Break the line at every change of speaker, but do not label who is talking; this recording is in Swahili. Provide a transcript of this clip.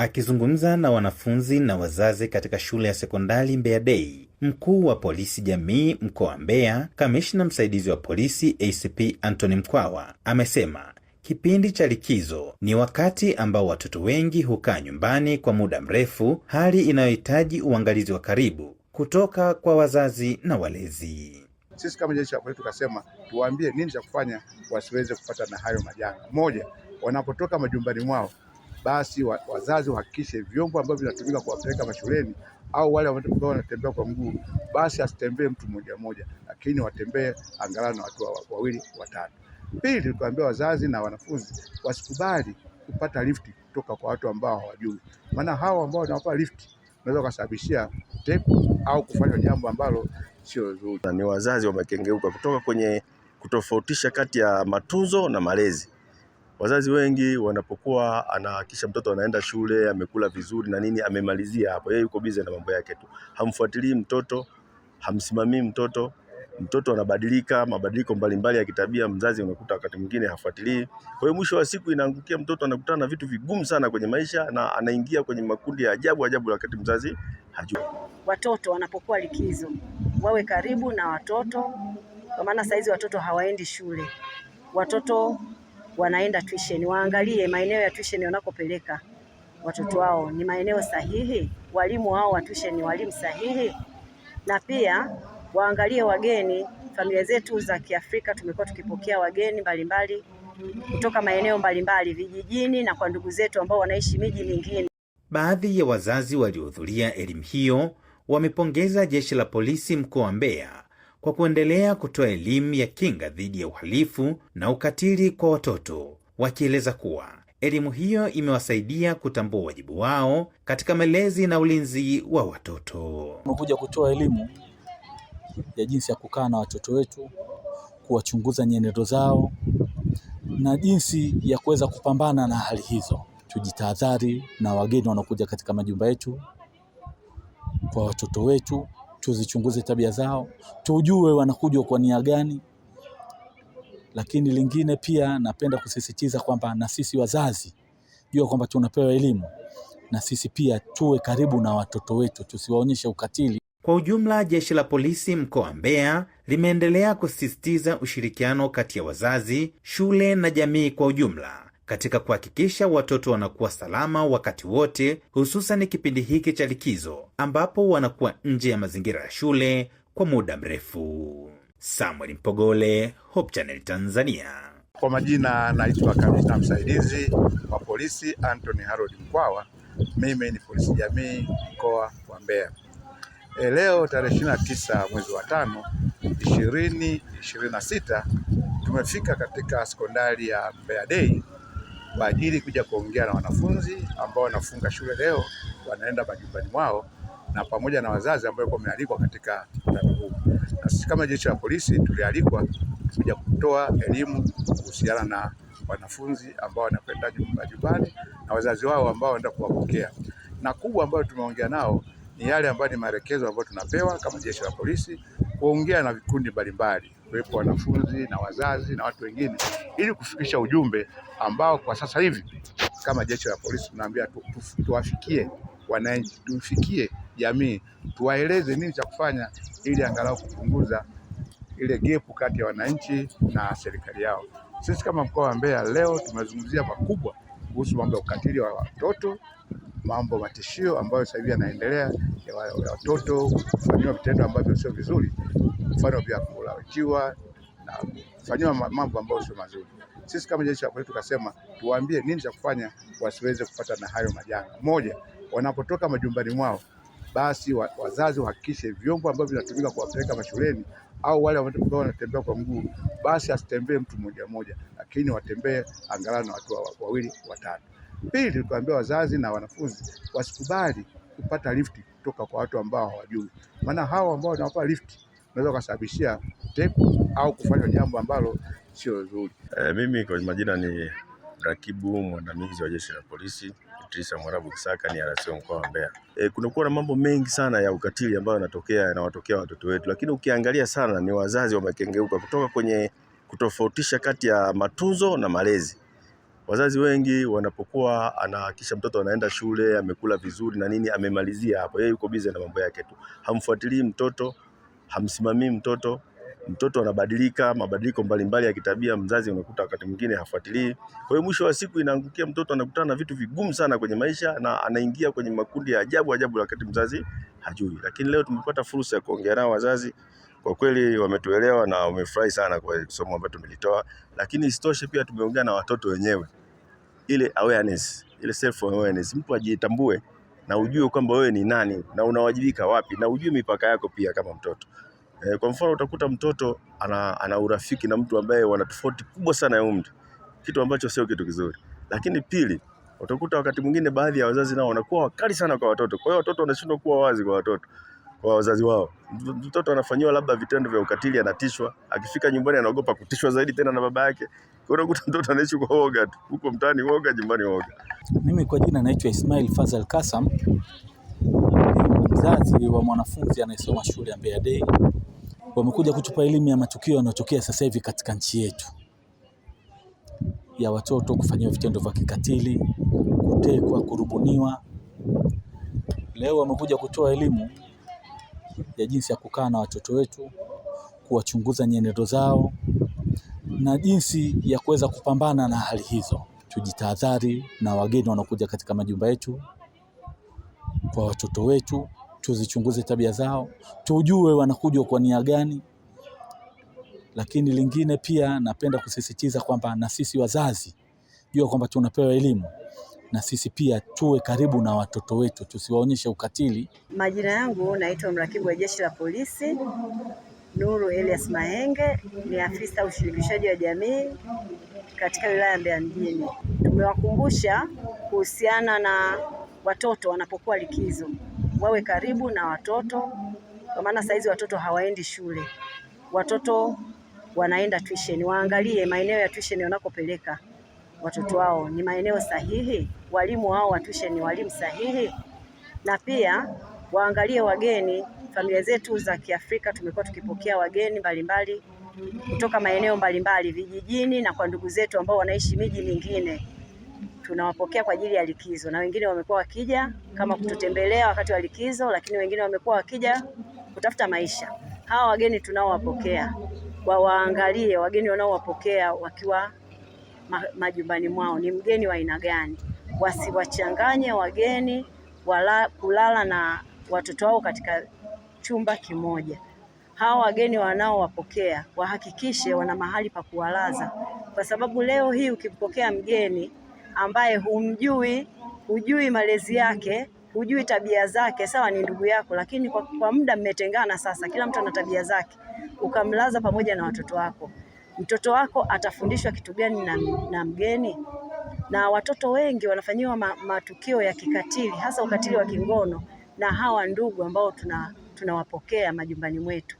Akizungumza na wanafunzi na wazazi katika shule ya sekondari Mbeya Day, mkuu wa polisi jamii mkoa wa Mbeya, kamishna msaidizi wa polisi ACP Anthony Mkwawa, amesema kipindi cha likizo ni wakati ambao watoto wengi hukaa nyumbani kwa muda mrefu, hali inayohitaji uangalizi wa karibu kutoka kwa wazazi na walezi.
Sisi kama jeshi la polisi tukasema tuwaambie nini cha kufanya wasiweze kupata na hayo majanga. Moja, wanapotoka majumbani mwao, basi wazazi wahakikishe vyombo ambavyo vinatumika kuwapeleka mashuleni au wale ambao wanatembea kwa mguu, basi asitembee mtu mmoja mmoja, lakini watembee angalau na watu wawili watatu. Pili, tukaambia wazazi na wanafunzi wasikubali kupata lifti kutoka kwa watu ambao hawajui, maana hao ambao wanawapa lifti wanaweza kusababishia tepu au kufanya jambo ambalo sio zuri.
Ni wazazi wamekengeuka kutoka kwenye kutofautisha kati ya matunzo na malezi. Wazazi wengi wanapokuwa anahakisha mtoto anaenda shule, amekula vizuri na nini, amemalizia hapo. Yeye yuko busy na mambo yake tu. Hamfuatilii mtoto, hamsimamii mtoto. Mtoto anabadilika, mabadiliko mbalimbali ya kitabia, mzazi unakuta wakati mwingine hafuatilii. Kwa hiyo mwisho wa siku inaangukia mtoto anakutana na vitu vigumu sana kwenye maisha na anaingia kwenye makundi ya ajabu wakati mzazi hajui.
Watoto wanapokuwa likizo wawe karibu na watoto, kwa maana saizi watoto hawaendi shule. Watoto wanaenda tuition, waangalie maeneo ya tuition wanakopeleka watoto wao ni maeneo sahihi, walimu wao wa tuition ni walimu sahihi, na pia waangalie wageni. Familia zetu za Kiafrika tumekuwa tukipokea wageni mbalimbali kutoka maeneo mbalimbali vijijini na kwa ndugu zetu ambao wanaishi miji mingine.
Baadhi ya wazazi waliohudhuria elimu hiyo wamepongeza Jeshi la Polisi mkoa wa Mbeya kwa kuendelea kutoa elimu ya kinga dhidi ya uhalifu na ukatili kwa watoto, wakieleza kuwa elimu hiyo imewasaidia kutambua wajibu wao katika malezi na ulinzi wa watoto.
Tumekuja kutoa elimu ya jinsi ya kukaa na watoto wetu, kuwachunguza nyenendo zao na jinsi ya kuweza kupambana na hali hizo. Tujitahadhari na wageni wanaokuja katika majumba yetu, kwa watoto wetu tuzichunguze tabia zao, tujue wanakuja kwa nia gani. Lakini lingine pia napenda kusisitiza kwamba na sisi wazazi jua kwamba tunapewa elimu, na sisi pia tuwe karibu na watoto wetu, tusiwaonyeshe ukatili.
Kwa ujumla, Jeshi la Polisi mkoa wa Mbeya limeendelea kusisitiza ushirikiano kati ya wazazi, shule na jamii kwa ujumla katika kuhakikisha watoto wanakuwa salama wakati wote, hususan kipindi hiki cha likizo ambapo wanakuwa nje ya mazingira ya shule kwa muda mrefu. Samuel Mpogole, Hope Channel Tanzania.
Kwa majina naitwa kamishna msaidizi wa polisi Anthony Harold Mkwawa. Mimi ni polisi jamii mkoa wa Mbeya. Leo tarehe 29 mwezi wa 5 2026 tumefika katika sekondari ya Mbeya Day kwa ajili kuja kuongea na wanafunzi ambao wanafunga shule leo, wanaenda majumbani mwao, na pamoja na wazazi ambao wamealikwa katika mkutano huu. Na sisi kama jeshi la polisi tulialikwa kuja kutoa elimu kuhusiana na wanafunzi ambao wanakwenda majumbani na wazazi wao ambao wanaenda kuwapokea. Na kubwa ambayo tumeongea nao ni yale ambayo ni maelekezo ambayo tunapewa kama jeshi la polisi, kuongea na vikundi mbalimbali, kuwepo wanafunzi na wazazi na watu wengine, ili kufikisha ujumbe ambao kwa sasa hivi kama jeshi la polisi tunaambia tuwafikie wananchi, tufikie jamii, tuwaeleze nini cha kufanya ili angalau kupunguza ile gepu kati ya wananchi na serikali yao. Sisi kama mkoa wa Mbeya leo tumezungumzia makubwa kuhusu mambo ya ukatili wa watoto, mambo matishio ambayo sasa hivi yanaendelea ya watoto kufanywa vitendo ambavyo sio vizuri, mfano vya kulawitiwa na kufanywa mambo ambayo sio mazuri. Sisi kama jeshi la polisi tukasema tuwaambie nini cha kufanya wasiweze kupata na hayo majanga. Moja, wanapotoka majumbani mwao, basi wazazi wahakikishe vyombo ambavyo vinatumika kuwapeleka mashuleni au wale ambao wanatembea kwa mguu, basi asitembee mtu mmoja mmoja, lakini watembee angalau na watu wawili watatu. Pili, tukaambia wazazi na wanafunzi wasikubali kupata lifti kutoka kwa watu ambao hawajui, maana hao ambao wanawapa lifti wanaweza kusababishia tepu au kufanya jambo ambalo sio zuri.
Mimi kwa majina ni Rakibu mwandamizi wa Jeshi la Polisi Idrisa Mwarabu Kisaka, ni RCO mkoa wa Mbeya. Kunakuwa na mambo mengi sana ya ukatili ambayo yanawatokea watoto wetu, lakini ukiangalia sana ni wazazi wamekengeuka kutoka kwenye kutofautisha kati ya matunzo na malezi. Wazazi wengi wanapokuwa anahakisha mtoto anaenda shule, amekula vizuri na nini, amemalizia hapo. Yeye yuko busy na mambo yake tu. Hamfuatilii mtoto, hamsimamii mtoto. Mtoto anabadilika, mabadiliko mbalimbali ya kitabia, mzazi unakuta wakati mwingine hafuatilii. Kwa hiyo mwisho wa siku inaangukia mtoto anakutana na vitu vigumu sana kwenye maisha na anaingia kwenye makundi ya ajabu wakati mzazi hajui. Lakini leo tumepata fursa ya kuongea nao wazazi. Kwa kweli wametuelewa na wamefurahi sana kwa somo ambalo tumelitoa. Lakini isitoshe pia tumeongea na watoto wenyewe. Ile awareness, ile self awareness, mtu ajitambue na ujue kwamba wewe ni nani na unawajibika wapi na ujue mipaka yako pia kama mtoto. Kwa mfano utakuta mtoto ana urafiki na mtu ambaye wana tofauti kubwa sana ya umri, kitu ambacho sio kitu kizuri. Lakini pili, utakuta wakati mwingine baadhi ya wazazi nao wanakuwa wakali sana kwa watoto. Kwa hiyo watoto wanashindwa kuwa wazi kwa wazazi wao. Mtoto anafanywa labda vitendo vya ukatili, anatishwa, akifika nyumbani anaogopa kutishwa zaidi tena na baba yake. Kwa hiyo unakuta mtoto anaishi kwa woga tu, huko mtaani woga, nyumbani woga.
Mimi kwa jina naitwa Ismail Fazal Kassam, mzazi wa mwanafunzi anayesoma shule ya Mbeya Day. Wamekuja kutupa elimu ya matukio yanayotokea sasa hivi katika nchi yetu, ya watoto kufanyiwa vitendo vya kikatili, kutekwa, kurubuniwa. Leo wamekuja kutoa elimu ya jinsi ya kukaa na watoto wetu, kuwachunguza nyenendo zao na jinsi ya kuweza kupambana na hali hizo. Tujitahadhari na wageni wanaokuja katika majumba yetu, kwa watoto wetu, tuzichunguze tabia zao, tujue wanakuja kwa nia gani. Lakini lingine pia napenda kusisitiza kwamba na sisi wazazi, jua kwamba tunapewa elimu, na sisi pia tuwe karibu na watoto wetu, tusiwaonyeshe ukatili.
Majina yangu naitwa mrakibu wa Jeshi la Polisi Nuru Elias Mahenge, ni afisa ushirikishaji wa jamii katika wilaya ya Mbeya mjini. Tumewakumbusha kuhusiana na watoto wanapokuwa likizo, wawe karibu na watoto, kwa maana saizi watoto hawaendi shule, watoto wanaenda tuition. Waangalie maeneo ya tuition wanakopeleka watoto wao ni maeneo sahihi, walimu wao wa tuition ni walimu sahihi, na pia waangalie wageni. Familia zetu za Kiafrika tumekuwa tukipokea wageni mbalimbali kutoka maeneo mbalimbali vijijini, na kwa ndugu zetu ambao wanaishi miji mingine tunawapokea kwa ajili ya likizo, na wengine wamekuwa wakija kama kututembelea wakati wa likizo, lakini wengine wamekuwa wakija kutafuta maisha. Hawa wageni tunaowapokea waangalie wageni wanaowapokea wakiwa majumbani mwao ni mgeni wa aina gani, wasiwachanganye wageni kulala na watoto wao katika chumba kimoja. Hawa wageni wanaowapokea wahakikishe wana mahali pa kuwalaza, kwa sababu leo hii ukimpokea mgeni ambaye hujui malezi yake, hujui tabia zake, sawa ni ndugu yako, lakini kwa muda mmetengana sasa, kila mtu ana tabia zake, ukamlaza pamoja na watoto wako, mtoto wako atafundishwa kitu gani na mgeni? Na watoto wengi wanafanyiwa matukio ya kikatili, hasa ukatili wa kingono na hawa ndugu ambao tunawapokea majumbani mwetu.